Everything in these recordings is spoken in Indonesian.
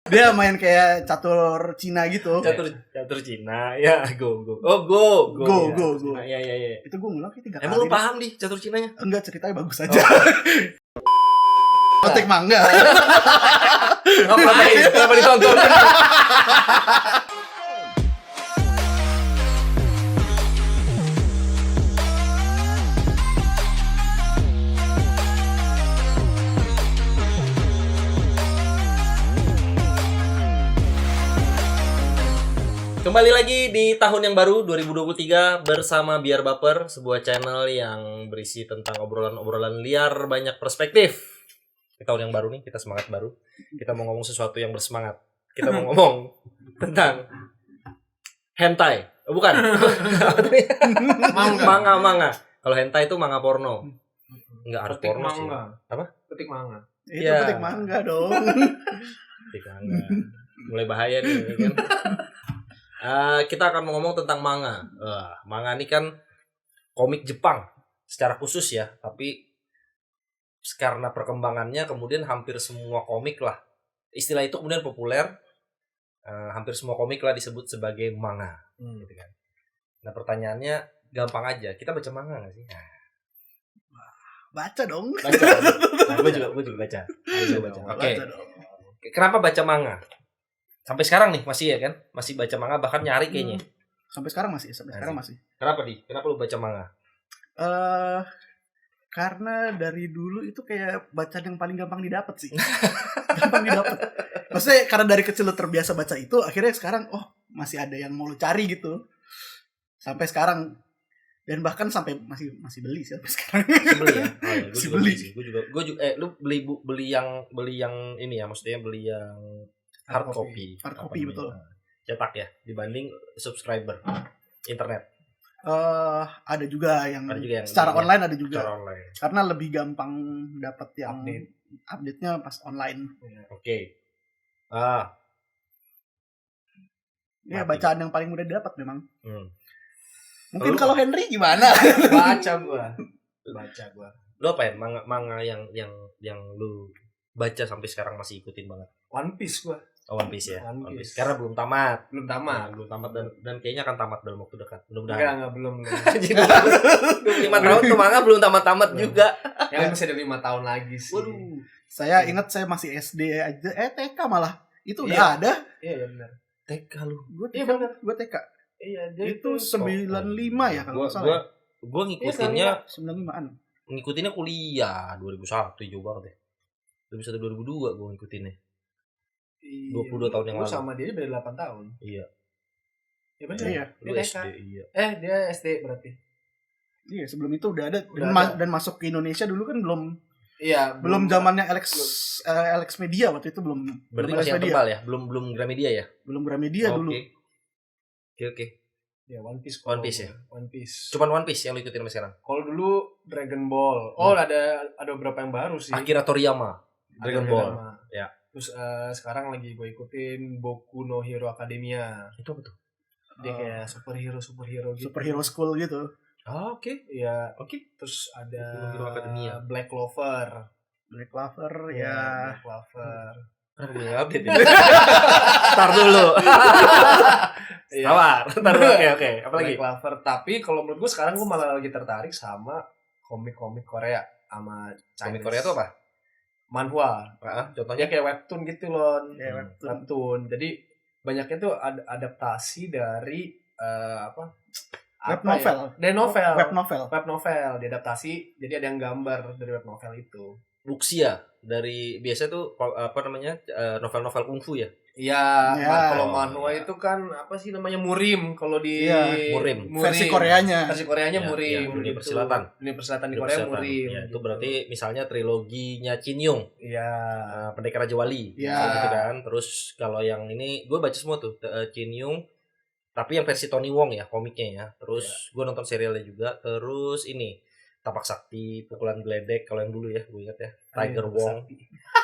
Dia main kayak catur Cina gitu. Catur Cina. Ya, go. Oh, go. Iya. Itu gue ngulang kayak 3 kali. Emang lu paham di catur Cinanya? Enggak, ceritanya bagus aja. Petik mangga. Kenapa ditonton? Kembali lagi di tahun yang baru 2023 bersama Biar Baper, sebuah channel yang berisi tentang obrolan-obrolan liar banyak perspektif. Di tahun yang baru nih, kita semangat baru. Kita mau ngomong sesuatu yang bersemangat. Kita mau ngomong tentang hentai. Oh, bukan. Manga. Kalau hentai itu manga porno. Enggak harus petik porno manga. sih. Apa? Petik manga. Itu Ya. petik mangga dong. Petik manga. Mulai bahaya nih kan. Kita akan ngomong tentang manga. Manga ini kan komik Jepang secara khusus ya, tapi karena perkembangannya kemudian hampir semua komik lah, istilah itu kemudian populer. Hampir semua komik lah disebut sebagai manga, gitu kan. Nah pertanyaannya gampang aja, kita baca manga nggak sih? Baca dong. Baca. Nah, gue juga baca. Oke. Baca dong. Kenapa baca manga? Sampai sekarang nih masih ya kan? Masih baca manga, bahkan nyari kayaknya. Sampai sekarang masih. Kenapa Kenapa lu baca manga? Karena dari dulu itu kayak bacaan yang paling gampang didapat sih. Gampang didapat. Maksudnya karena dari kecil lu terbiasa baca itu, akhirnya sekarang masih ada yang mau lu cari gitu. Sampai sekarang, dan bahkan sampai masih beli sih sampai sekarang. Beli ya? Oh, iya, Masih gue beli. sih. Gue juga lu beli yang ini ya, maksudnya beli yang hard copy. Hard copy, betul. Cetak ya, dibanding subscriber internet. Ada juga yang yang secara ini, online ada juga. Secara online. Karena lebih gampang dapat yang update-nya pas online. Oke. Ya Mati. bacaan yang paling mudah didapat memang. Mungkin Lu- kalau Henry gimana? Baca gua. Lu apa ya? Manga yang lu baca sampai sekarang masih ikutin banget. One Piece gua. Oh, One Piece ya. One One Piece. Piece. Karena belum tamat. Belum tamat. Belum tamat dan kayaknya akan tamat dalam waktu dekat. Enggak, belum. Jadi 5 tahun tuh manga belum tamat-tamat juga. Yang masih ada 5 tahun lagi sih. Waduh. Saya ingat saya masih SD aja, TK malah. Itu udah Iya. ada. Iya benar. TK lu. Gue Iya, bener. TK. Iya, Itu 95 ya kalau nggak salah. Gua ngikutinnya 95-an. ngikutinnya kuliah 2001 jauh banget ya. 2001 2002 gua ngikutinnya. 22 tahun yang Gua lalu. sama dia beda 8 tahun. Iya. Iya benar. Iya. Lu Dia SD TK. iya. Dia SD berarti. Iya, sebelum itu udah ada. Udah Dan, ada. dan masuk ke Indonesia dulu kan Iya, belum zamannya Alex Media waktu itu belum. Berarti belum masih yang Alex Media. tebal ya? Belum Gramedia ya? Belum Gramedia dulu. Oke. Ya One Piece. One Piece ya? One Piece. Cuman One Piece yang lu ikutin sampai sekarang. Kalau dulu Dragon Ball. ada beberapa yang baru sih. Akira Toriyama, Dragon Ada Ball. drama. Ya. Terus sekarang lagi gue ikutin Boku no Hero Academia. Itu apa tuh? Dia kayak superhero gitu. Superhero School gitu. Oke. Iya. Oke. Terus Boku no ada Hero Academia. Black Clover. Black Clover Iya, ya. Black Clover. Kenapa gue nggak update ya? Ntar dulu. Iya. Ntar dulu. Oke. Apa lagi? Black Clover. Tapi kalau menurut gue sekarang gue malah lagi tertarik sama komik-komik Korea sama Komik Chinese. Korea itu apa? Manhwa. Contohnya? Dia kayak webtoon gitu loh. Ya, webtoon. Webtoon. Jadi banyaknya tuh adaptasi dari Web novel. Dari novel. Web novel. Web novel diadaptasi. Jadi ada yang gambar dari web novel itu. Wuxia dari biasa tuh novel-novel kungfu ya. Iya, Ya. kalau manhwa itu kan apa sih namanya murim kalau di Iya, murim. Versi Koreanya. Versi Koreanya Ya, murim. ya, dunia gitu. persilatan. Dunia persilatan di Dunia Korea persilatan. murim. Ya, itu gitu. berarti misalnya triloginya Chin Yung, Iya. Pendekar Raja Wali, Ya. gitu kan. Terus kalau yang ini gue baca semua tuh Chin Yung, tapi yang versi Tony Wong ya komiknya ya. Terus gue nonton serialnya juga. Terus ini Tapak Sakti, Pukulan Geledek kalau yang dulu ya gue ingat ya. Tiger Wong.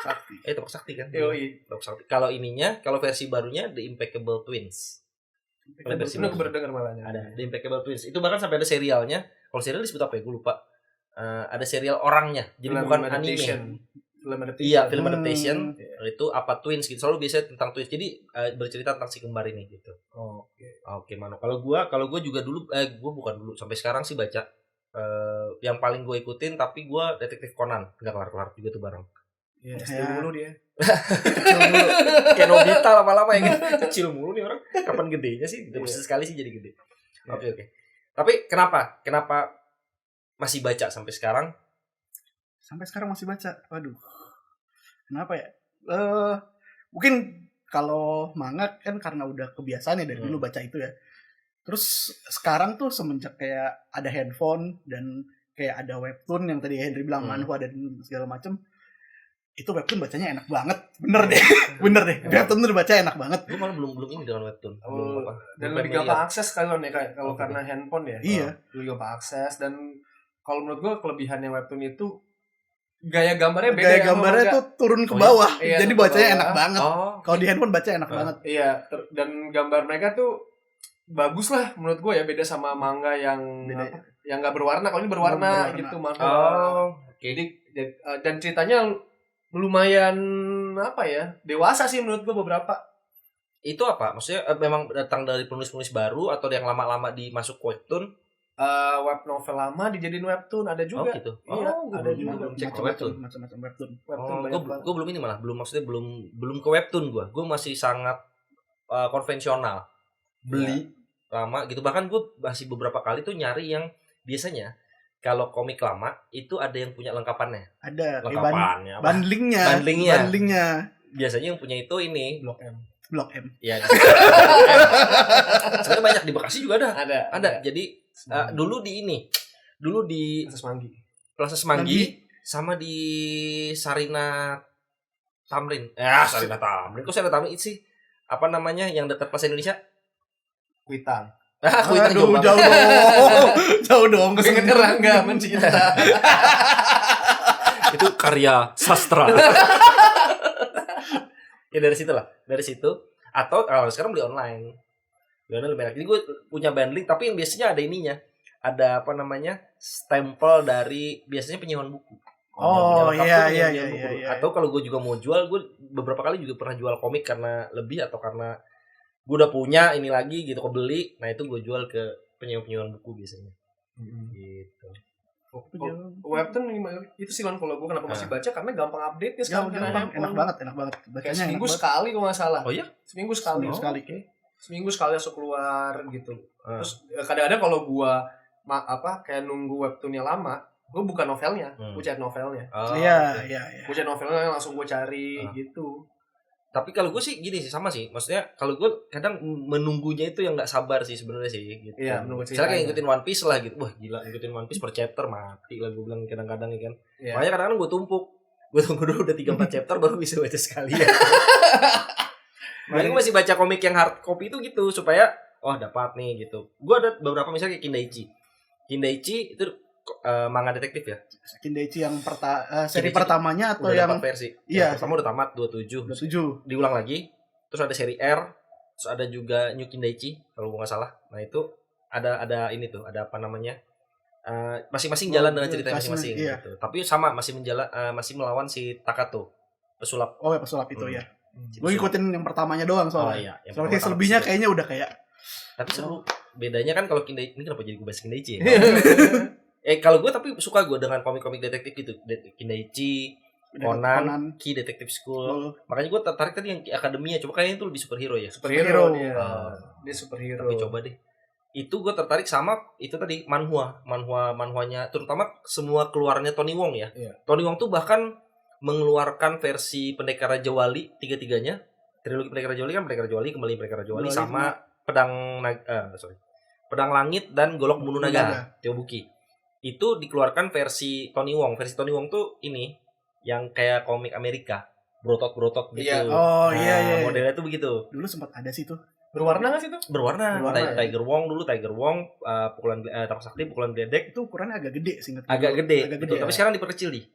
Sakti. Tapak Sakti kan. Yoi. Tapak Sakti. Kalau ininya, kalau versi barunya The Impeccable Twins. Kalau versi Ini baru aku baru dengar malahnya. ada The Impeccable Twins. Itu bahkan sampai ada serialnya. Kalau serial disebut apa ya? Gue lupa. Ada serial orangnya. Jadi Film bukan adaptation. anime. Film adaptation. Iya, film adaptation. itu apa twins gitu. Selalu biasanya tentang twins. Jadi bercerita tentang si kembar ini gitu. Oke, Mano. Kalau gua juga dulu gua bukan dulu sampai sekarang sih baca yang paling gue ikutin, tapi gue Detektif Conan nggak kelar-kelar juga tuh bareng. Iya, SD mulu dia. Kecil mulu kayak Nobita lama-lama ya gitu. Kecil mulu nih orang, kapan gedenya sih? Udah sekali sih jadi gede. Oke. Tapi kenapa masih baca sampai sekarang? Sampai sekarang masih baca. Waduh, kenapa ya? Mungkin kalau manga kan karena udah kebiasaan ya dari dulu baca itu ya. Terus sekarang tuh semenjak kayak ada handphone dan kayak ada webtoon yang tadi Henry bilang manhwa dan segala macem, itu webtoon bacanya enak banget. Bener deh. Webtoon tuh baca enak banget. Gue malah belum ini dengan webtoon. Dan lebih gampang akses kalau nih kalau karena handphone ya. Iya. Lebih gampang akses, dan kalau menurut gue kelebihannya webtoon itu gaya gambarnya beda. Gaya gambarnya tuh turun ke bawah. Iya, jadi bacanya enak banget. Kalau di handphone baca enak banget. Iya, dan gambar mereka tuh bagus lah menurut gue ya, beda sama manga yang nggak berwarna. Kalau ini berwarna gitu manga. Jadi dan ceritanya lumayan apa ya, dewasa sih menurut gue beberapa. Itu apa? Maksudnya memang datang dari penulis-penulis baru atau yang lama-lama dimasuk webtoon? Web novel lama dijadiin webtoon ada juga. Gitu. Iya, ada juga. Belum cek webtoon. Macam-macam webtoon. Gue belum ini malah maksudnya belum ke webtoon gue. Gue masih sangat konvensional. Beli lama gitu, bahkan gue masih beberapa kali tuh nyari yang biasanya kalau komik lama itu ada yang punya lengkapannya. Ada lengkapannya, bandlingnya. Biasanya yang punya itu ini Blok M. Ya. Sebenarnya banyak di Bekasi juga ada. Jadi dulu di Plaza Semanggi sama di Sarina Tamrin. Sarina Tamrin. Kok Sarina Tamrin sih? Apa namanya yang dekat Plaza Indonesia? Kuitang. Kuitang jauh dong. Kesenget Rangga Mencinta. Itu karya sastra. Ya dari situ. Atau kalau sekarang beli online. Lebih enak. Jadi gue punya bundling, tapi yang biasanya ada ininya. Ada apa namanya? Stempel dari biasanya penyewan buku. Iya. Atau kalau gue juga mau jual, gue beberapa kali juga pernah jual komik karena lebih atau karena gue udah punya ini lagi gitu, kebeli. Nah itu gue jual ke penyewa buku biasanya. Gitu. Webtoon itu sih kan kalau gue kenapa masih baca, karena gampang update-nya sekarang. Enak banget. Kayak seminggu sekali kalau nggak salah. Oh iya? Seminggu sekali. Seminggu sekali langsung keluar gitu. Terus kadang-kadang kalau gue kayak nunggu webtoonnya lama, gue buka novelnya, gue cari novelnya. Iya. Gue cari novelnya langsung gue cari gitu. Tapi kalau gue sih gini sih, sama sih. Maksudnya kalau gue kadang menunggunya itu yang nggak sabar sih sebenarnya sih gitu. Iya, menunggu ceritanya. Misalnya kayak ngikutin One Piece lah gitu. Wah, gila ngikutin One Piece per chapter mati lah gue bilang kadang-kadang ya kan. Iya. Makanya kadang-kadang gue tumpuk. Gue tunggu dulu udah 3-4 chapter baru bisa baca sekalian. Makanya gue masih baca komik yang hard copy itu gitu supaya dapat nih gitu. Gue ada beberapa misalnya kayak Kindaichi itu manga detektif ya. Kindaichi yang seri pertamanya atau yang versi. Iya, pertama udah tamat 27. Diulang lagi. Terus ada seri R, terus ada juga New Kindaichi kalau nggak salah. Nah, itu ada ini tuh, ada apa namanya? Masing-masing jalan dengan cerita masing-masing gitu. Tapi sama masih melawan si Takato, pesulap. Oh, ya pesulap itu ya. Gue ngikutin yang pertamanya doang soalnya. Iya. Soalnya selebihnya kayaknya udah kayak. Tapi seru. Bedanya kan kalau Kindaichi, ini kenapa jadi gue bahas Kindaichi ya? Kalau gue tapi suka gue dengan komik-komik detektif gitu. Kindaichi, Conan, Ki Detective School. Makanya gue tertarik tadi yang akademia. Coba kayaknya itu lebih superhero ya. Superhero dia. Dia superhero. Tapi coba deh. Itu gue tertarik sama itu tadi manhwanya, terutama semua keluarnya Tony Wong ya. Iya. Tony Wong tuh bahkan mengeluarkan versi Pendekar Raja Wali 3-3-nya. Trilogi Pendekar Raja Wali kan Pendekar Raja Wali, Kembali Pendekar Raja Wali sama Pedang Langit dan Golok Bunuh Naga, Teobuki. Itu dikeluarkan versi Tony Wong. Versi Tony Wong tuh ini yang kayak komik Amerika, brotot gitu. Iya. Iya. Modelnya tuh begitu. Dulu sempat ada sih tuh. Berwarna nggak sih tuh? Berwarna. Tiger Wong, pukulan Tapak Sakti, pukulan geledek. Itu ukurannya agak gede sih. Agak gede. Tapi sekarang diperkecil gitu.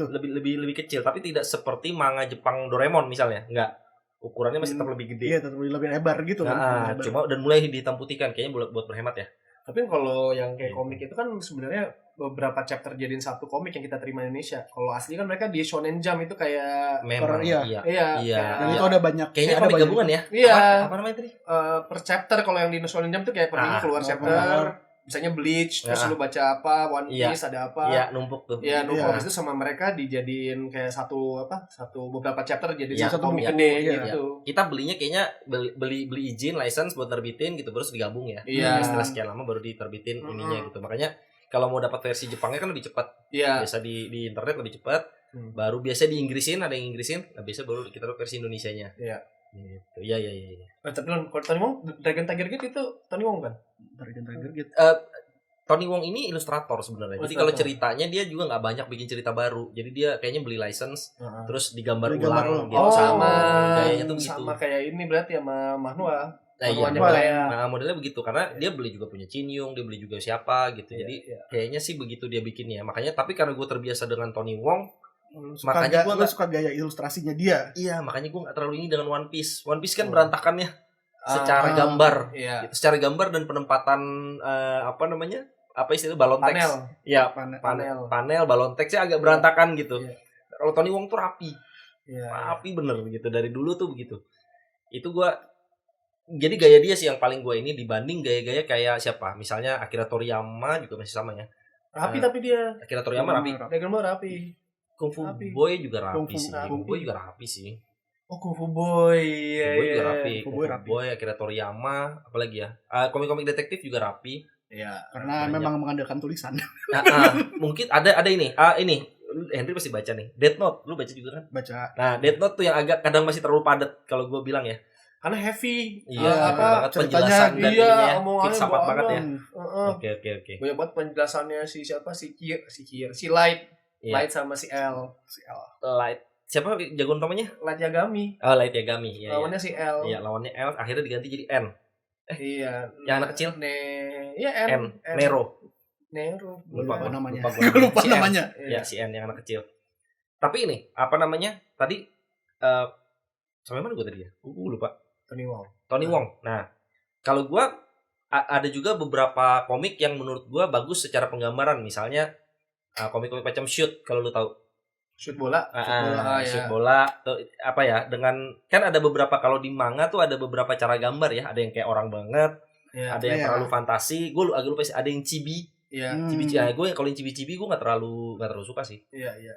Lebih kecil, tapi tidak seperti manga Jepang Doraemon misalnya. Enggak. Ukurannya masih tetap lebih gede. Iya, tetap lebih lebar gitu kan. Cuma dan mulai dihitam putihkan kayaknya buat berhemat ya. Tapi kalau yang kayak komik itu kan sebenarnya beberapa chapter jadiin satu komik yang kita terima Indonesia. Kalau asli kan mereka di Shonen Jump itu kayak Memang iya. iya. iya. Dan Iya. itu ada banyak. Kayaknya ada komik banyak gabungan itu. ya. Iya. Apa namanya tadi? Per chapter kalau yang di Shonen Jump tuh kayak per minggu keluar chapter. Misalnya Bleach, terus lu baca apa, One Piece ada apa. Iya, numpuk tuh. Iya, numpuk Iya. itu sama mereka dijadiin kayak satu beberapa chapter jadi Iya, satu komik komik. gede Iya. gitu. Kita belinya kayaknya beli izin license buat terbitin gitu terus digabung ya. Iya. Setelah sekian lama baru diterbitin ininya gitu. Makanya kalau mau dapat versi Jepangnya kan lebih cepat. Iya. Biasa di internet lebih cepat. Baru biasa di Inggrisin, ada yang Inggrisin, nah biasa baru kita dapat versi Indonesianya. Iya. Gitu. Iya. Tapi kalau Tony Wong, Dragon Tiger Gate itu Tony Wong kan? Dragon Tiger gitu. Tony Wong ini ilustrator sebenarnya. Jadi kalau ceritanya dia juga nggak banyak bikin cerita baru. Jadi dia kayaknya beli license terus digambar Digambar ulang ulang. gitu. sama gayanya tuh gitu. sama kayak ini berarti sama Manhwa. Nah, iya, Manhwanya Wah. kayak nah, modelnya begitu karena dia beli juga punya Chin Yung, dia beli juga siapa gitu. Iya, Jadi iya. kayaknya sih begitu dia bikinnya. Makanya tapi karena gue terbiasa dengan Tony Wong, Makanya gua gue nggak- suka gaya ilustrasinya dia. iya makanya gue nggak terlalu ini dengan One Piece. One Piece kan Oh. berantakannya secara Ah. gambar. Iya. Gitu, secara gambar dan penempatan apa namanya? Apa istilah balon teks? Panel. Iya, Panel. panel balon teksnya agak berantakan gitu. Iya. Kalau Tony Wong tuh rapi. Iya. Rapi bener gitu dari dulu tuh begitu. Itu gua jadi gaya dia sih yang paling gua ini dibanding gaya-gaya kayak siapa? Misalnya Akira Toriyama juga masih sama ya. Rapi tapi dia. Akira Toriyama rapi. Dragon Ball rapi. Kung Fu Rapi. Boy juga rapi Kung Fu sih. rapi. Kung Fu Boy juga rapi sih. Oh, Kung Fu Boy. Iya, Kung Fu Boy juga iya. rapi. Kung Fu Kung Boy Fu rapi. Boy, Akira Toriyama, apalagi ya? Komik-komik detektif juga rapi. Iya. Karena Banyak. memang mengandalkan tulisan. Mungkin ada ini. Ini Henry pasti baca nih. Death Note, lu baca juga kan? Baca. Nah, Death Note tuh yang agak kadang masih terlalu padat kalau gue bilang ya. Karena heavy. Iya, apa banget ceritanya, penjelasan dan iya, ininya omongannya filsafat banget ya. Heeh. Oke. Banyak banget penjelasannya si siapa si Light, Iya. Light sama si L. Light. Siapa jagoan utamanya? Light Yagami. Oh, Light Yagami. Iya, Lawannya si L. iya, lawannya L akhirnya diganti jadi N. Iya. Yang anak kecil? Iya N. Nero. Nero. Lupa gua. namanya. Lupa gua. Lupa Si N. namanya. Ya, si N yang anak kecil. Tapi ini, apa namanya? Tadi sampai mana gue tadi ya? Gue lupa. Tony Wong. Tony Wong. Nah, kalau gua ada juga beberapa komik yang menurut gua bagus secara penggambaran. Misalnya komik-komik macam Shoot kalau lu tahu. Shoot bola. Shoot bola tuh apa ya? Dengan kan ada beberapa kalau di manga tuh ada beberapa cara gambar ya. Ada yang kayak orang banget, Iya. ada yang Iya. terlalu fantasi. Gue agak lupa sih. Ada yang chibi. Iya. Chibi. Gue kalau yang chibi gue nggak terlalu suka sih. Iya, iya.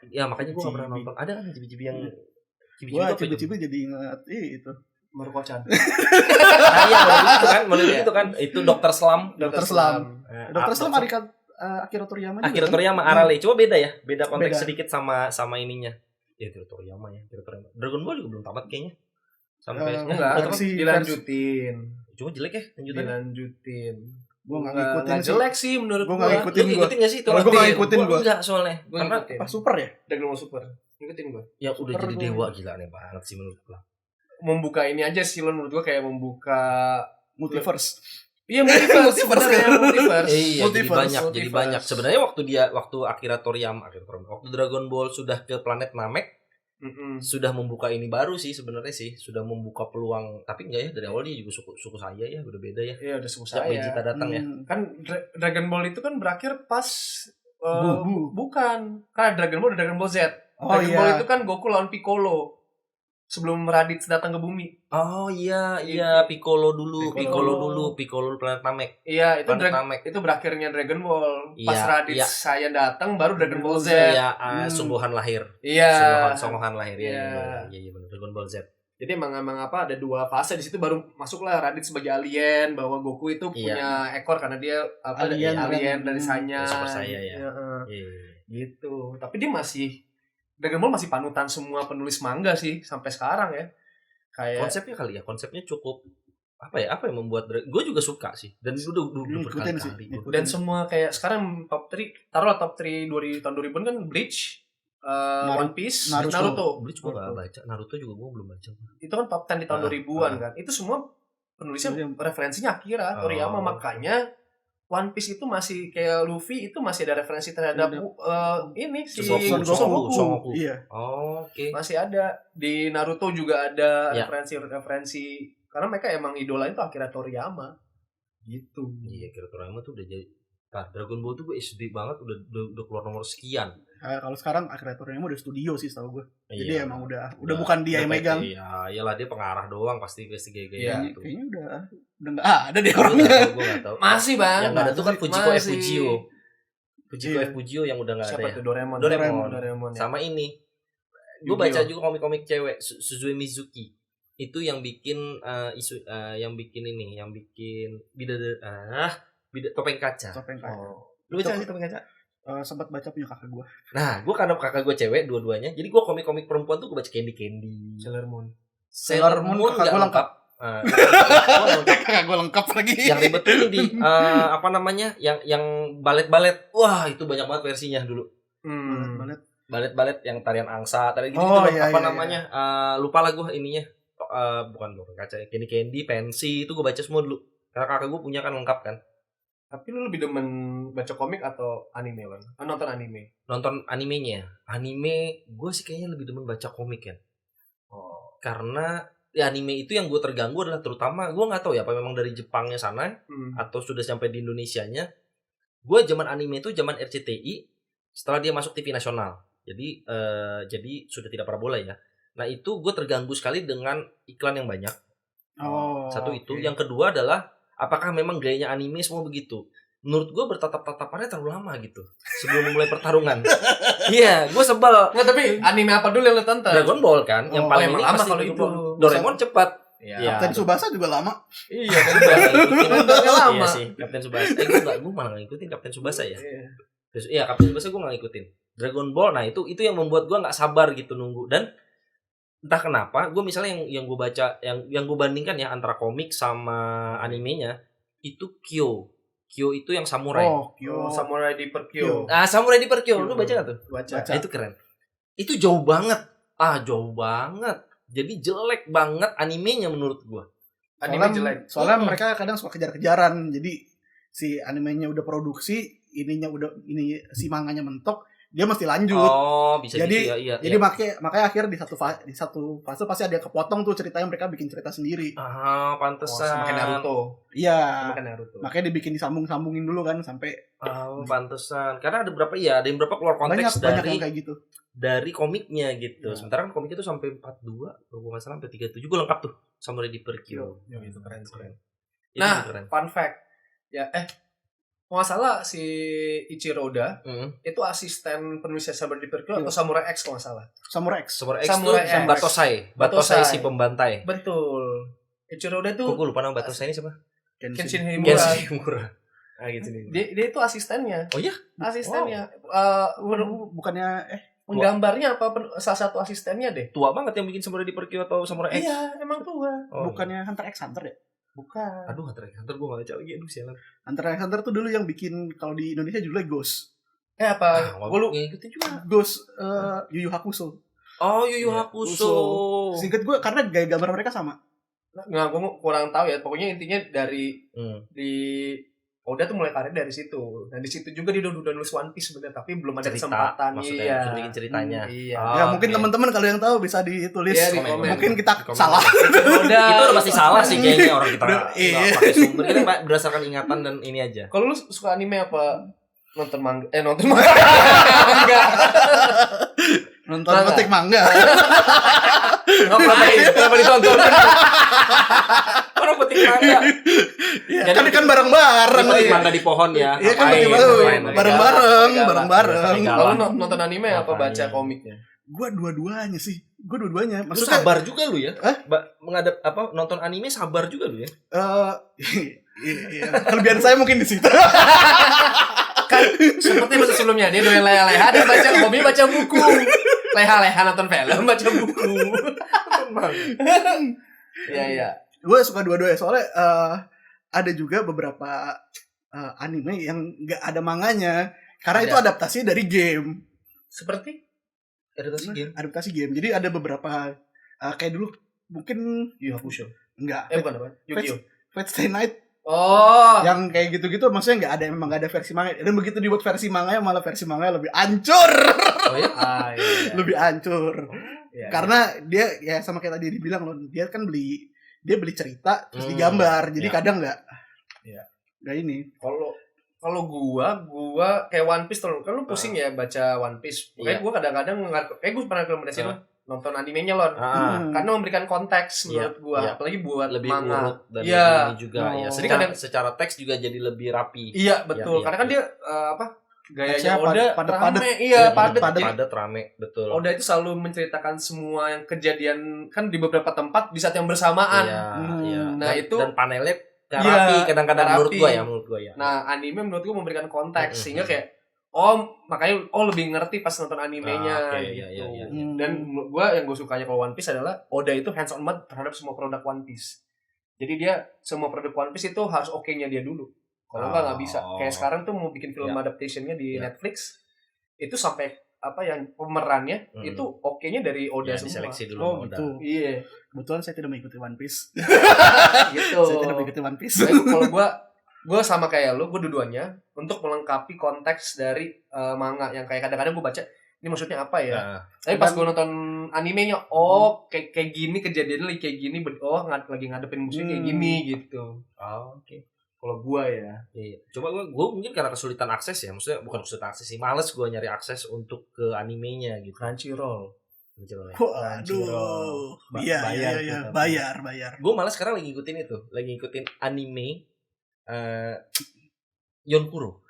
Ya makanya gue nggak pernah Chibi. nonton. Ada kan chibi-chibi yang chibi-chibi Gua apa itu? cibi-cibi jadi ingat itu. Maruko-chan. Nah, iya model itu kan. Itu Dr. Slump. Dr. Slump. Nah, Dokter Slump Akira Toriyama juga. Akira kan? Toriyama Arale. Coba beda ya. Beda konteks Beda. sedikit sama ininya. Ya Akira Toriyama ya. Akira Toriyama. Dragon Ball juga belum tamat kayaknya. Sampai Enggak, versi- dilanjutin. cuma jelek ya lanjutannya. Dilanjutin. Gua nggak Nggak ngikutin sih. jelek sih menurut Gua gua. nggak ngikutin. Lu ngikutin gak sih itu? Kalau gua nggak ngikutin gua. Enggak soalnya. Gua Karena ngikutin. Pas super ya? Dragon Ball Super. Ngikutin gua. ya udah Super jadi gua. dewa gila aneh banget sih menurut gua. Membuka ini aja sih lo menurut gua kayak membuka Multiverse. Iya multiverse, Multiverse sebenarnya kan? multiverse. Iya, jadi Multiverse, banyak, jadi multiverse. banyak. Sebenarnya waktu Akira Toriyama, waktu Dragon Ball sudah ke planet Namek, sudah membuka ini baru sih sebenarnya sih, sudah membuka peluang. Tapi enggak ya dari awal dia juga suku saya ya, udah beda ya. Iya udah suku Sejak saya. Vegeta datang ya. Kan Dragon Ball itu kan berakhir pas Bu. bukan. Karena Dragon Ball udah Dragon Ball Z. Oh Dragon Ball iya. itu kan Goku lawan Piccolo. Sebelum Raditz datang ke bumi. Oh iya, Piccolo dulu, Piccolo. Piccolo planet Namek. Iya, itu Planet Namek. itu berakhirnya Dragon Ball. Pas Iya, Raditz iya. saya datang baru Dragon Ball Z. Iya, sungguhan lahir. Iya. Sungguhan lahir ya. Iya. Iya, benar Dragon Ball Z. Jadi emang apa ada dua fase di situ baru masuklah Raditz sebagai alien bahwa Goku itu Iya. punya ekor karena dia Alien, alien kan. dari Sanya. Super saya ya. Iya, Iya. gitu. Tapi dia masih Dragon Ball masih panutan semua penulis manga sih sampai sekarang ya. Kayak Konsepnya kali ya, konsepnya cukup apa yang membuat gue juga suka sih dan udah Ngikutin sih. berkali-kali. Ngikutin. dan semua kayak sekarang top 3 taruhlah top 3 tahun 2000 kan Bleach, One Piece, Naruto. Bleach gue gak baca, Naruto juga gue belum baca. Itu kan top 10 di tahun 2000-an kan. Itu semua penulisnya referensinya Akira Toriyama, makanya One Piece itu masih kayak Luffy itu masih ada referensi terhadap ini si Son Son Goku. Goku. Iya. Oh, oke. Masih ada di Naruto juga ada Ya. referensi karena mereka emang idola itu Akira Toriyama. Gitu. Iya, Akira Toriyama tuh udah jadi Dragon Ball tuh gue SD banget udah keluar nomor sekian. Kalau sekarang Akira Toriyama udah studio sih setahu gue. Jadi Iya, emang udah bukan dia yang PT. megang. Iya, iyalah dia pengarah doang pasti gaya-gaya Iya. gitu. Kayaknya udah nggak ada deh Gue orangnya. nggak tahu. Masih, Bang. Yang nggak ada tuh kan Fujiko F Masih. Fujio. Fujiko Iya. F Fujio yang udah nggak ada Siapa ya. tuh Doraemon. Doraemon. Ya. Sama ini. Gue Yu-Gi-Oh. baca juga komik-komik cewek Suzue Mizuki. Itu yang bikin yang bikin topeng kaca. Topeng kaca. Lu baca sih topeng kaca? Sempat baca punya kakak gue. Nah, gue karena kakak gue cewek dua-duanya, jadi gue komik-komik perempuan tuh gue baca Candy. Sailor Moon. Sailor Moon kakak nggak gue lengkap. Gua lengkap. Kakak gue lengkap lagi. Yang ribet tuh ini di apa namanya? Yang balet-balet. Wah, itu banyak banget versinya dulu. Balet. Balet-balet yang tarian angsa, tarian gitu Oh, loh. iya, Apa iya, namanya? Lupa lah gue ininya. Bukan topeng kaca, Candy, Pensi itu gue baca semua dulu. Karena kakak gue punya kan lengkap kan. Tapi lu lebih demen baca komik atau anime, Bang? Nonton anime. Nonton animenya. Anime gue sih kayaknya lebih demen baca komik kan. Oh. Karena ya anime itu yang gue terganggu adalah terutama gue nggak tahu ya apa memang dari Jepangnya sana atau sudah sampai di Indonesianya. Gue zaman anime itu zaman RCTI setelah dia masuk TV nasional. Jadi sudah tidak parabola ya. Nah itu gue terganggu sekali dengan iklan yang banyak. Satu itu. Okay. Yang kedua adalah apakah memang gayanya anime semua begitu? Menurut gue bertatap-tatapannya terlalu lama gitu sebelum memulai pertarungan. Iya, gue sebel. Nggak, tapi anime apa dulu yang lu tonton? Dragon Ball kan, yang paling emang ini lama pasti kalau Dragon itu. Ball. Doraemon cepat. Iya. Iya. Kapten Tsubasa juga lama. Iya, kan Nontonnya lama. Iya sih, Kapten Tsubasa. Gue malah nggak ngikutin Kapten Tsubasa ya. Iya. Terus iya Kapten Tsubasa gue nggak ngikutin. Dragon Ball, nah itu yang membuat gue nggak sabar gitu nunggu. Dan entah kenapa, gue misalnya yang gue baca, yang gue bandingkan ya antara komik sama animenya itu Kyo itu yang samurai. Kyo. Samurai Deeper Kyo. Samurai Deeper Kyo, lu baca nggak tuh? Baca. Nah, itu keren. Itu jauh banget. Jauh banget. Jadi jelek banget animenya menurut gue. Anime jelek. Soalnya mereka kadang suka kejar-kejaran. Jadi si animenya udah produksi, ini si manganya mentok, dia mesti lanjut. Oh, bisa Jadi- gitu ya. Iya. Jadi makanya akhirnya di satu fase pasti ada yang kepotong tuh ceritanya, mereka bikin cerita sendiri. Pantesan. Semakin Naruto. Iya. Semakin Naruto. Makanya dibikin disambung-sambungin dulu kan sampai Pantesan. Karena ada ada yang berapa keluar konteks banyak dari yang kayak gitu. dari komiknya gitu. Ya. Sementara kan komiknya tuh sampai 42, kalau gue nggak salah sampai 37 gue lengkap tuh Samurai Deeper Kyo. Ya, itu keren sih. Keren. Itu Nah, keren. fun fact. Ya, kalau nggak salah si Ichiro Oda itu asisten penulis Samurai Deeper Kyo atau Samurai X kalau nggak salah. Samurai X. Samurai X Samurai tuh X. Batosai Batosai. si pembantai. Betul. Ichiro Oda Kok tuh gue lupa nama Batosai ini siapa? Kenshin Himura. Genshin Himura. Gitu nih. Dia itu asistennya. Oh iya? Asistennya. Bukannya Menggambarnya apa salah satu asistennya deh. Tua banget yang bikin Samurai Deeper Kyo atau Samurai X. Iya, emang tua. Oh, bukannya Hunter x Hunter ya? Bukan. Aduh, Hunter x Hunter gue gak baca lagi. Aduh, sialan. Hunter x Hunter tuh dulu yang bikin kalau di Indonesia judulnya Ghost. Apa? Gue lu ngikutin juga. Ghost Yu Yu Hakusho. Oh, Yu Yu Iya, Hakusho. Singkat gue karena gaya gambar mereka sama. nggak, gue kurang tahu ya. Pokoknya intinya dari di Oda tuh mulai karir dari situ. Dan di situ juga dia udah nulis One Piece sebenarnya, tapi belum ada Cerita, kesempatan. maksudnya Iya. untuk bikin ceritanya. Iya. Ya mungkin teman-teman kalau yang tahu bisa ditulis. Iya, di komen. Mungkin kita Di komen. salah. Oda. Itu udah pasti salah sih kayaknya orang kita nggak Iya. pakai sumber. Kita berdasarkan ingatan dan ini aja. Kalau lu suka anime apa? Nonton manga? Nonton manga. Enggak. Nonton Manga. petik mangga. Ngapain? Kenapa ditonton? Orang petik mangga. Iya, Jadi- kan bareng-bareng. Petik Iya. mangga di pohon ya. Iya kan Ngapain? betul. Ngapain? Bareng-bareng, Negara. bareng-bareng. Negara. Kalau lu nonton anime apa Ngapain? baca komiknya? Gua dua-duanya sih. Gua dua-duanya. Lu Maksudnya sabar juga lu ya? Hah? Menghadap nonton anime sabar juga lu ya? iya, kelebihan saya mungkin di situ. Kan seperti masa sebelumnya dia doyan leha-leha, dia baca hobi baca buku. Leha-leha nonton film, baca buku. Iya, iya. Gue suka dua-duanya soalnya ada juga beberapa anime yang nggak ada manganya karena Ada. itu adaptasi dari game. Seperti Adaptasi game. Jadi ada beberapa kayak dulu mungkin Yu Hakusho. enggak. Bukan apa? Yu-Gi-Oh. Fate Stay Night Oh. yang kayak gitu-gitu maksudnya nggak ada, memang nggak ada versi manga. Dan begitu dibuat versi manganya malah versi manganya lebih hancur. Oh ya? Iya. Lebih hancur. Iya. Karena dia ya sama kayak tadi dibilang loh, dia kan beli cerita terus Hmm. digambar. Jadi Ya. kadang nggak Gak ini. Kalau gua kayak One Piece tuh kan lu pusing ya baca One Piece. Kayak gua kadang-kadang kayak gua pernah rekomendasi lu nonton animenya Lon. Karena memberikan konteks menurut gua, apalagi buat lebih manga. urut dan ini juga ya. Jadi Kadang secara teks juga jadi lebih rapi. Iya, betul. Karena kan dia gayanya Oda padat. Iya, padat rame, betul. Oda itu selalu menceritakan semua yang kejadian kan di beberapa tempat di saat yang bersamaan. Iya. Nah, itu dan panelnya rapi kadang-kadang menurut gua ya. Nah, anime menurut gua memberikan konteks sehingga kayak makanya lebih ngerti pas nonton animenya gitu. Iya. Dan menurut gua yang gua sukanya kalau One Piece adalah Oda itu hands on banget terhadap semua produk One Piece. Jadi dia semua produk One Piece itu harus oke-nya dia dulu. Kalau nggak bisa. Kayak sekarang tuh mau bikin film adaptation-nya di Netflix itu sampai yang pemerannya itu oke-nya dari Oda semua. Diseleksi dulu Oda. Gitu. Iya. Kebetulan saya tidak mengikuti One Piece. Gitu. Saya tidak mengikuti One Piece. Kalau gue sama kayak lu, gue dua-duanya untuk melengkapi konteks dari manga yang kayak kadang-kadang gue baca ini maksudnya apa ya. Tapi pas gue nonton animenya, kayak gini kejadiannya kayak gini, lagi ngadepin musuh kayak gini gitu. Oke. Kalau gue ya. Iya. Coba gue mungkin karena kesulitan akses ya, maksudnya bukan kesulitan akses sih, males gue nyari akses untuk ke animenya gitu. Crunchyroll. Waduh. Iya. Bayar. Gue malah sekarang lagi ngikutin anime Yonkuro.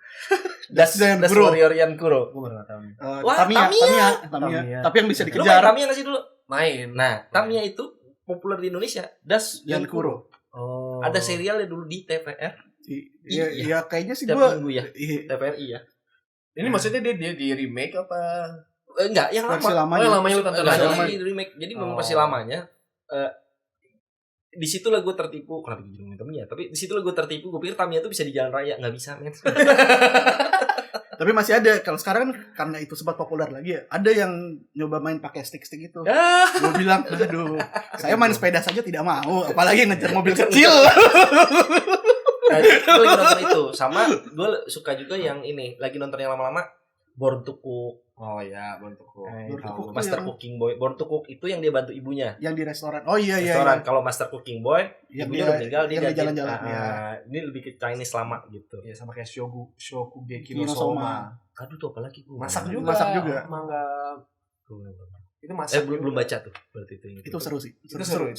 Das Warrior Yonkuro. Gue baru nggak tahu nih. Tamiya. Tapi yang bisa Lu dikejar. main Tamiya nggak sih dulu? Main. Nah, Tamiya itu populer di Indonesia. Das Yonkuro. Ada serialnya dulu di TVR. Iya, kayaknya sih Tiap gua. minggu ya. TVRI ya. Ini maksudnya dia di remake apa? Enggak, yang Versi lama. lamanya. Yang lamanya lu tonton Lagi di remake. Jadi memang versi lamanya. Di situlah gue tertipu. Kenapa jadi ngomongin Tamiya? Tapi di situlah gue tertipu. Gue pikir Tamiya tuh bisa di jalan raya, nggak bisa, men. Tapi masih ada. Kalau sekarang kan karena itu sempat populer lagi ya. Ada yang nyoba main pakai stick itu. Gue bilang, aduh, saya main sepeda saja tidak mau, apalagi ngejar mobil kecil. Nah, gue lagi nonton itu. Sama gue suka juga yang ini. Lagi nonton yang lama-lama. Born to Cook. Oh ya, Born to Cook. Master Cooking Boy. Born to Cook itu yang dia bantu ibunya. Yang di restoran. Oh iya. Restoran. Kalau Master Cooking Boy, ibunya udah meninggal, dia yang jalan-jalan. Ini lebih ke Chinese lama gitu. Ya sama kayak Shokugeki no Soma. Aduh tuh apalagi gue. Masak juga. Manga. Itu masak. Belum baca tuh berarti itu. Itu seru sih. Seru.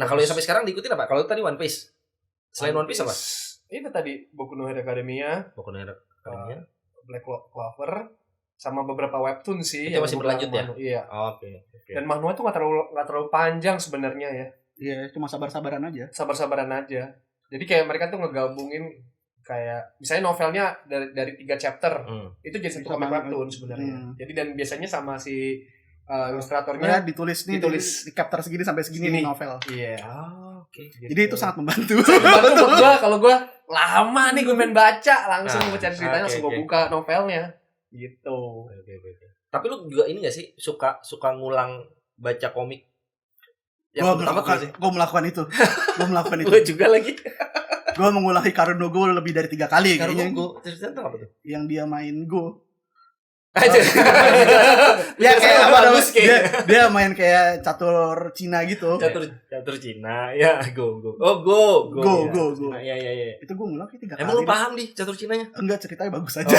Nah, kalau yang sampai sekarang diikutin apa? Kalau tadi One Piece. Selain One Piece apa? Itu tadi Boku no Hero Academia. Black Clover sama beberapa webtoon sih yang masih berlanjut ya. Iya. Oke. Dan manual itu nggak terlalu panjang sebenarnya ya. Iya, cuma sabar-sabaran aja. Jadi kayak mereka tuh ngegabungin kayak misalnya novelnya dari 3 chapter itu jadi satu comic webtoon sebenarnya. Jadi dan biasanya sama si ilustratornya ditulis di chapter segini sampai segini novel. Iya. Oke. Jadi itu sangat membantu. Membantu buat kalau gue lama nih gue main baca langsung gue cari ceritanya langsung gue buka novelnya gitu. Oke. Tapi lu juga ini gak sih suka ngulang baca komik? Gue melakukan itu. Gue juga lagi. Gue mengulang Hikaru no Go lebih dari 3 kali kayaknya. Cerita apa tuh? Yang dia main Go. Ya kayak apa bagus dia main kayak catur Cina gitu. Catur Cina. Ya, go. Oh, go. Ya. Itu gue ngulang 3 kali. Emang lu paham di catur Cinanya? Enggak, ceritanya bagus aja.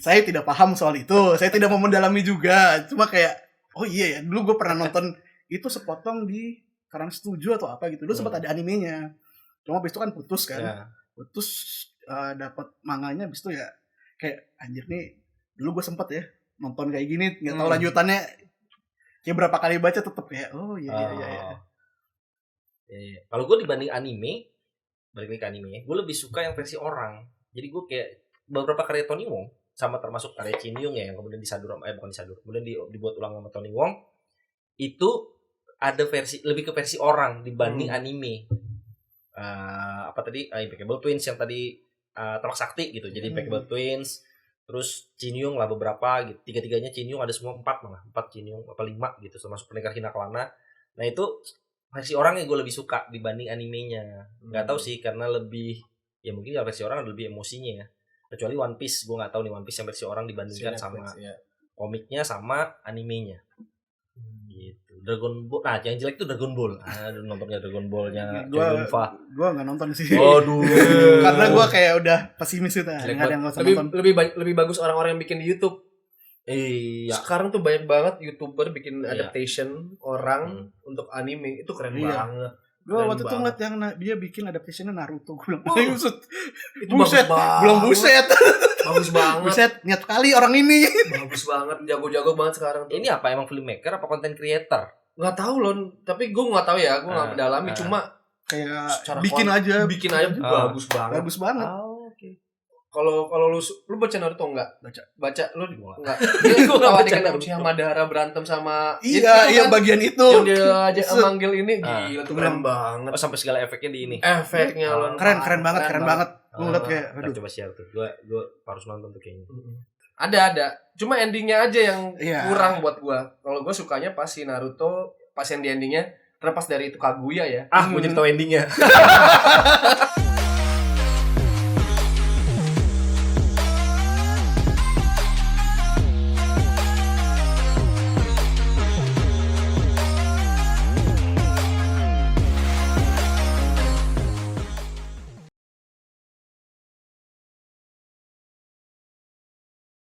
Saya tidak paham soal itu. Saya tidak mau mendalami juga. Cuma kayak oh iya ya, dulu gue pernah nonton itu sepotong di Karang Setuju atau apa gitu. Dulu sempat ada animenya. Cuma habis itu kan putus kan. Ya. Putus dapat manganya habis itu ya kayak anjir nih. Dulu gue sempet ya nonton kayak gini, nggak tahu lanjutannya. Kayak berapa kali baca tetep kayak oh iya. Kalau gue dibanding anime, balik ke anime, gue lebih suka yang versi orang. Jadi gue kayak beberapa karya Tony Wong sama termasuk karya Chin Yung ya yang kemudian kemudian dibuat ulang sama Tony Wong itu ada lebih ke versi orang dibanding anime. Impeccable Twins yang tadi Telok Sakti gitu. Jadi Impeccable Twins. Terus Chin Yung lah beberapa gitu. 3-3-nya Chin Yung ada semua 4 Chin Yung apa 5 gitu termasuk Pendekar Hinaklana. Nah itu versi orang yang gue lebih suka dibanding animenya. Nggak tahu sih karena lebih ya mungkin versi orang lebih emosinya ya. Kecuali One Piece gue nggak tahu nih One Piece yang versi orang dibandingkan sama komiknya sama animenya. Gitu. Dragon Ball. Nah, yang jelek itu Dragon Ball. Aduh, nontonnya Dragon Ball-nya Gua Junfa. gua enggak nonton sih. Waduh. Karena gua kayak udah pesimis gitu. Jelek Enggak ada yang nggak usah lebih nonton. lebih bagus orang-orang yang bikin di YouTube. Iya. Sekarang tuh banyak banget YouTuber bikin Iya. adaptation orang untuk anime. Itu keren Iya. banget. Gua Keren waktu itu banget. ngeliat yang dia bikin adaptationnya Naruto. Gua bilang, Oh, buset. Itu Buset. bagus banget. Belum buset. Bagus banget. Buset, niat kali orang ini. Bagus banget. Jago-jago banget sekarang tuh. Ini apa emang filmmaker apa content creator? Nggak tahu loh, tapi gue nggak tahu ya, gue nggak mendalami. Cuma Kayak secara bikin aja. bikin aja bagus banget. Bagus banget. Oh, oke. Kalau lu baca Naruto enggak? Baca lu Gua enggak. Dia Gua nggak baca adegan Naruto. Uchiha Madara berantem sama Iya, itu iya kan, bagian itu. yang dia aja manggil ini gila tuh keren Bilang, banget. Oh, sampai segala efeknya di ini. Efeknya Oh. Lon. Keren banget. Gue ngeliat kayak, Ntar aduh. coba share tuh. Gua harus nonton tuh kayaknya. Ada. Cuma endingnya aja yang Iya. kurang buat gua. Kalau gua sukanya pas si Naruto, pas yang di endingnya terlepas dari itu Kaguya ya. Gua jadi tahu endingnya.